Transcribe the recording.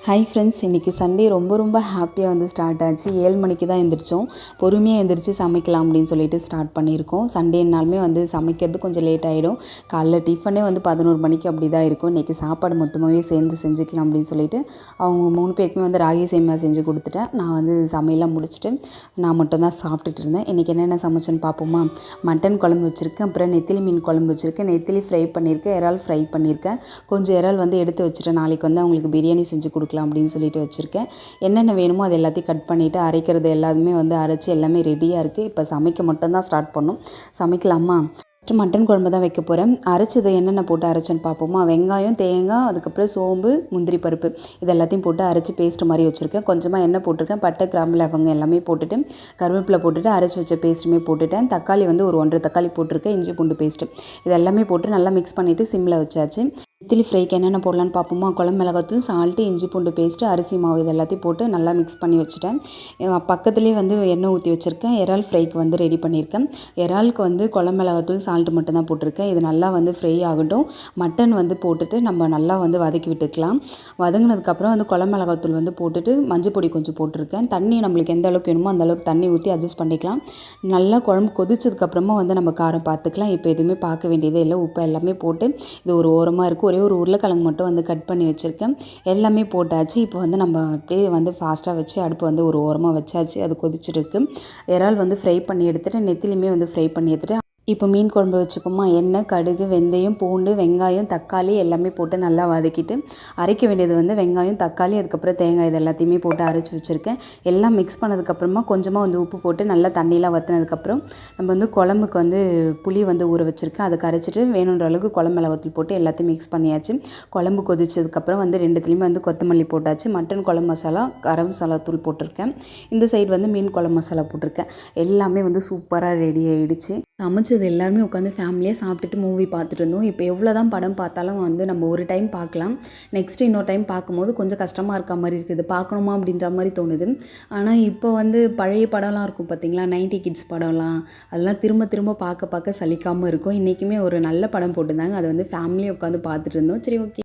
Hi friends, இன்றைக்கி Sunday ரொம்ப ஹாப்பியாக வந்து ஸ்டார்ட் ஆச்சு. 7 மணிக்கு தான் எழுந்திரிச்சோம். பொறுமையாக எழுந்திரிச்சு சமைக்கலாம் அப்படின்னு சொல்லிட்டு ஸ்டார்ட் பண்ணியிருக்கோம். சண்டேனாலுமே வந்து சமைக்கிறது கொஞ்சம் லேட் ஆகிடும். காலைல டிஃபனே வந்து 11 மணிக்கு அப்படி தான் இருக்கும். இன்றைக்கி சாப்பாடு மொத்தமாகவே சேர்ந்து செஞ்சுக்கலாம் அப்படின்னு சொல்லிட்டு அவங்க 3 பேருக்குமே வந்து ராகி சேமியா செஞ்சு கொடுத்துட்டேன். நான் வந்து சமையலாம் முடிச்சுட்டு நான் மட்டும் தான் சாப்பிட்டுட்டு இருந்தேன். இன்றைக்கி என்னென்ன சமைச்சேன்னு பார்ப்போமா? மட்டன் குழம்பு வச்சுருக்கேன், அப்புறம் நெத்திலி மீன் குழம்பு வச்சுருக்கேன், நெத்திலி ஃப்ரை பண்ணியிருக்கேன், இறால் ஃப்ரை பண்ணியிருக்கேன். கொஞ்சம் இறால் வந்து எடுத்து வச்சுட்டேன், நாளைக்கு வந்து அவங்களுக்கு பிரியாணி செஞ்சு கொடுக்கலாம் அப்படின்னு சொல்லிட்டு வச்சுருக்கேன். என்னென்ன வேணுமோ அது எல்லாத்தையும் கட் பண்ணிவிட்டு அரைக்கிறது எல்லாமே வந்து அரைச்சி எல்லாமே ரெடியாக இருக்குது. இப்போ சமைக்க மட்டும்தான் ஸ்டார்ட் பண்ணணும். சமைக்கலாமா? ஃபஸ்ட்டு மட்டன் குழம்பு தான் வைக்க போகிறேன். அரைச்சது என்னென்ன போட்டு அரைச்சேன்னு பார்ப்போமா? வெங்காயம், தேங்காய், அதுக்கப்புறம் சோம்பு, முந்திரி பருப்பு இது எல்லாத்தையும் போட்டு அரைச்சி பேஸ்ட் மாதிரி வச்சுருக்கேன். கொஞ்சமாக எண்ணெய் போட்டிருக்கேன், பட்டை, கிராம்பு, லவங்கம் எல்லாமே போட்டுட்டு கருவேப்பிலை போட்டுட்டு அரைச்சி வச்ச பேஸ்ட்டுமே போட்டுட்டேன். தக்காளி வந்து ஒரு 1.5 தக்காளி போட்டிருக்கேன், இஞ்சி பூண்டு பேஸ்ட்டு இது எல்லாமே போட்டு நல்லா மிக்ஸ் பண்ணிவிட்டு சிம்மில் வச்சாச்சு. நெத்திலி ஃப்ரைக்கு என்னென்ன போடலான்னு பார்ப்போமா? குழம்பு மிளகாத்தூள், சால்ட்டு, இஞ்சி பூண்டு பேஸ்ட்டு, அரிசி மாவு இது எல்லாத்தையும் போட்டு நல்லா மிக்ஸ் பண்ணி வச்சுட்டேன். பக்கத்துலேயே வந்து எண்ணெய் ஊற்றி வச்சுருக்கேன். இறால் ஃப்ரைக்கு வந்து ரெடி பண்ணியிருக்கேன். இறாலுக்கு வந்து குழம்பு மிளகாத்தூள், சால்ட்டு மட்டும் தான் போட்டிருக்கேன். இது நல்லா வந்து ஃப்ரை ஆகட்டும். மட்டன் வந்து போட்டுட்டு நம்ம நல்லா வந்து வதக்கி விட்டுக்கலாம். வதங்கினதுக்கப்புறம் வந்து குழம்பு மிளகாத்தூள் வந்து போட்டுட்டு மஞ்சள் பொடி கொஞ்சம் போட்டிருக்கேன். தண்ணி நம்மளுக்கு எந்த அளவுக்கு வேணுமோ அந்த அளவுக்கு தண்ணி ஊற்றி அட்ஜஸ்ட் பண்ணிக்கலாம். நல்லா குழம்பு கொதிச்சதுக்கப்புறமா வந்து நம்ம காரம் பார்த்துக்கலாம். இப்போ எதுவுமே பார்க்க வேண்டியதே இல்லை. உப்பு எல்லாமே போட்டு இது ஒரு ஓரமாக இருக்கும். ஒரே ஒரு உருளைக்கிழங்கு மட்டும் வந்து கட் பண்ணி வச்சுருக்கேன். எல்லாமே போட்டாச்சு. இப்போ வந்து நம்ம அப்படியே வந்து ஃபாஸ்ட்டாக வச்சு அடுப்பு வந்து ஒரு ஓரமாக வச்சாச்சு. அது கொதிச்சுட்டு இருக்கு. இறால் வந்து ஃப்ரை பண்ணி எடுத்துகிட்டு நெத்திலியுமே வந்து ஃப்ரை பண்ணி எடுத்துகிட்டு இப்போ மீன் குழம்பு வச்சுப்போமா? எண்ணெய், கடுகு, வெந்தயம், பூண்டு, வெங்காயம், தக்காளி எல்லாமே போட்டு நல்லா வதக்கிட்டு அரைக்க வேண்டியது வந்து வெங்காயம், தக்காளி, அதுக்கப்புறம் தேங்காய் இது எல்லாத்தையுமே போட்டு அரைச்சி வச்சுருக்கேன். எல்லாம் மிக்ஸ் பண்ணதுக்கப்புறமா கொஞ்சமாக வந்து உப்பு போட்டு நல்லா தண்ணியெலாம் வற்றினதுக்கப்புறம் நம்ம வந்து குழம்புக்கு வந்து புளி வந்து ஊற வச்சுருக்கேன். அதை கரைச்சிட்டு வேணுன்ற அளவுக்கு குழம்பு மிளகாத்தூள் போட்டு எல்லாத்தையும் மிக்ஸ் பண்ணியாச்சு. குழம்பு கொதிச்சதுக்கப்புறம் வந்து ரெண்டுத்துலேயுமே வந்து கொத்தமல்லி போட்டாச்சு. மட்டன் குழம்பு மசாலா, கரம் மசாலா தூள் போட்டிருக்கேன். இந்த சைடு வந்து மீன் குழம்பு மசாலா போட்டிருக்கேன். எல்லாமே வந்து சூப்பராக ரெடி ஆகிடுச்சு. சமைச்சது எல்லாருமே உட்காந்து ஃபேமிலியாக சாப்பிட்டுட்டு மூவி பார்த்துட்டு இருந்தோம். இப்போ எவ்வளோ தான் படம் பார்த்தாலும் வந்து நம்ம ஒரு டைம் பார்க்கலாம். நெக்ஸ்ட்டு இன்னொரு டைம் பார்க்கும்போது கொஞ்சம் கஷ்டமாக இருக்க மாதிரி இருக்குது. பார்க்கணுமா அப்படின்ற மாதிரி தோணுது. ஆனால் இப்போ வந்து பழைய படம்லாம் இருக்கும் பார்த்திங்களா, 90 கிட்ஸ் படம்லாம் அதெல்லாம் திரும்ப பார்க்க சலிக்காமல் இருக்கும். இன்றைக்குமே ஒரு நல்ல படம் போட்டிருந்தாங்க. அதை வந்து ஃபேமிலியாக உட்காந்து பார்த்துட்டு இருந்தோம். சரி, ஓகே.